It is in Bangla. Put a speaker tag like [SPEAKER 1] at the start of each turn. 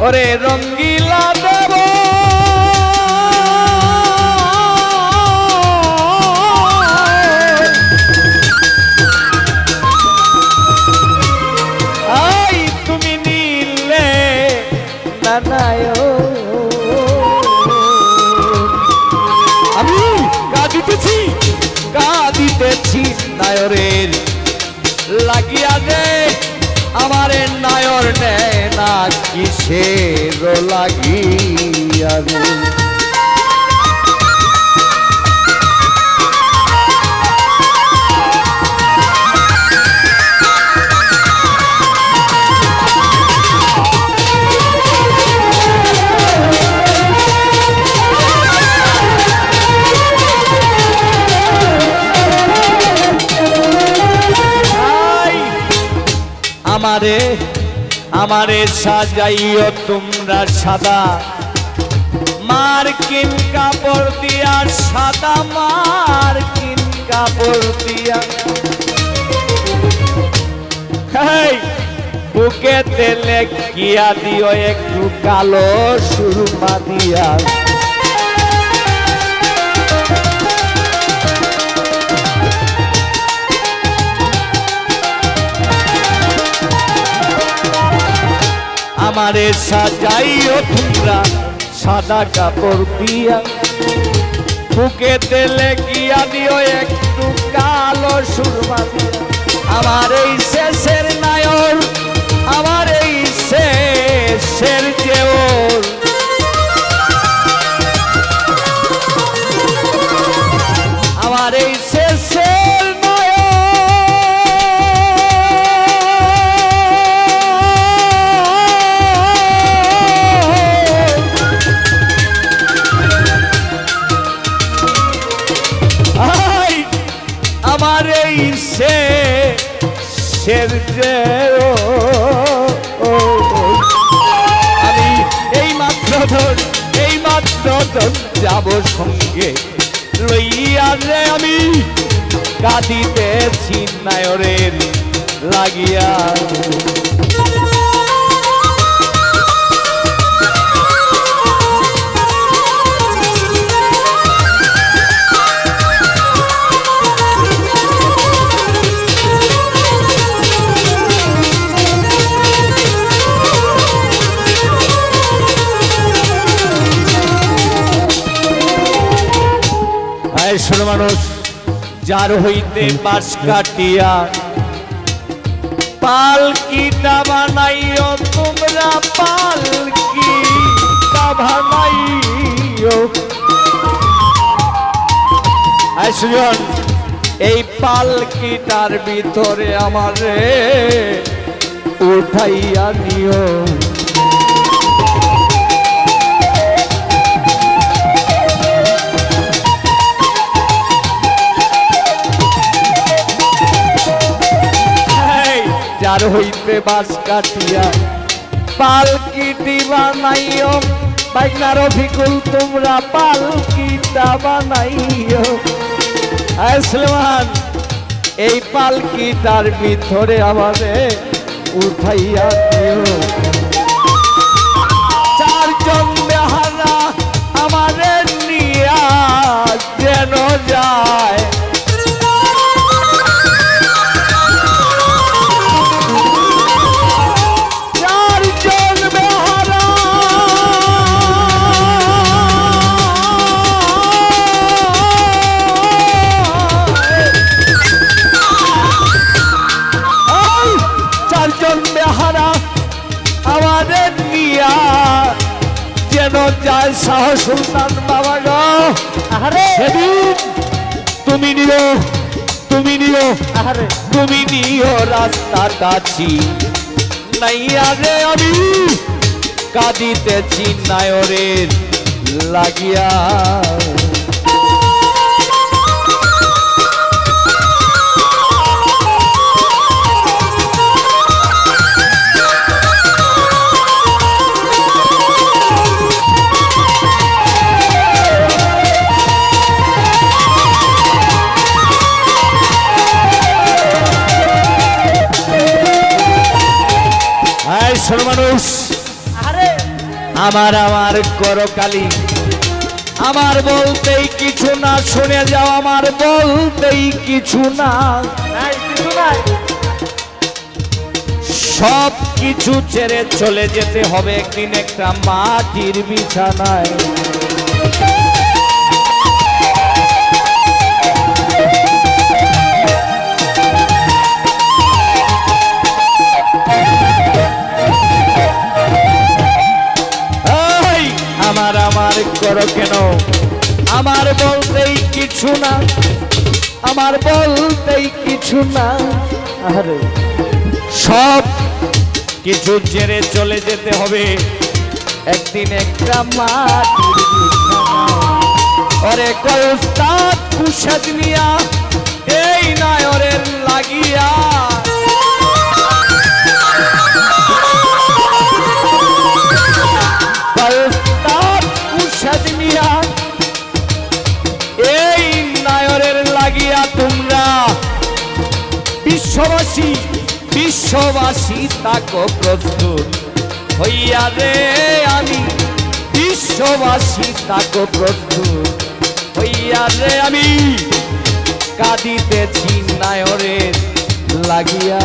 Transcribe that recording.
[SPEAKER 1] ওরে রঙ্গিলা দেব আই তুমি নিলে নানায় আমি কাঁদিতেছি নায়রের লাগিয়া দে আমারে নায়র নেয় না কিসের লাগিয়া দে আমারে সাজাইও তোমরা সাদা মার্কিন কাপড় দিয়া সাদা মার্কিন কাপড় দিয়া বুকে তেলে কিয়া দিও একটু কালো সুরমা দিয়া আমারে সাজাইও তোমরা সাদা কাপড় দিয়া বুকে তেলে গিয়া দিও একটু কালো সুরমা দিয়া আমার এই শেষের নায়র আমার এই শেষের জেওর আমার এই শেষের আমি এই মাত্র যাব সঙ্গে লইয়া রে আমি কাঁদিতেছি নায়রের লাগিয়া মানুষ যার হইতে বাঁশ কাটিয়া পালকিটা বানাইও তোমরা পালকিটা বানাইও সুজন এই পালকিটার ভিতরে আমারে উঠাইয়া নিও যার হইতে বাঁশ কাটিয়া পালকিটি বানাইও বাইনার অভিকুল তোমরা পালকিটা বানাইও সুলেমান এই পালকিটার ভিতরে আমাদের উঠাইয়া দিও চারজন বেহারা আমাদের নিয়া যেন যায় আমাদের নিয়া যেন যায় শাহ সুলতান বাবা গো সেদিন তুমি নিও রাস্তা কাছি নাইয়া রে আমি কাঁদিতেছি নায়রের লাগিয়া শোনো মানুষ,
[SPEAKER 2] আরে
[SPEAKER 1] আমার আমার করকালি, আমার বলতেই কিছু না, শুনে যাও আমার বলতেই কিছু না।
[SPEAKER 2] নাই কিছু নাই।
[SPEAKER 1] সব কিছু ছেড়ে চলে যেতে হবে একদিন একটা মাটির বিছানায়। এই, আমার আমার করো কেন, আমার বলতেই কিছু না, আমার বলতেই কিছু না। আরে সব কিছু ছেড়ে চলে যেতে হবে একদিন একটা মাটির বিছানায়। ওরে কয় উস্তাদ কুশাদ মিয়া এই নায়রের লাগিয়া, কয় উস্তাদ কুশাদ মিয়া এই নায়রের লাগিয়া তোমরা বিশ্ববাসী বিশ্ববাসী তাকো প্রস্তুত হইয়া রে, আমি বিশ্ববাসী তাকো প্রস্তুত হইয়া রে, আমি কাঁদিতেছি নায়রের লাগিয়া।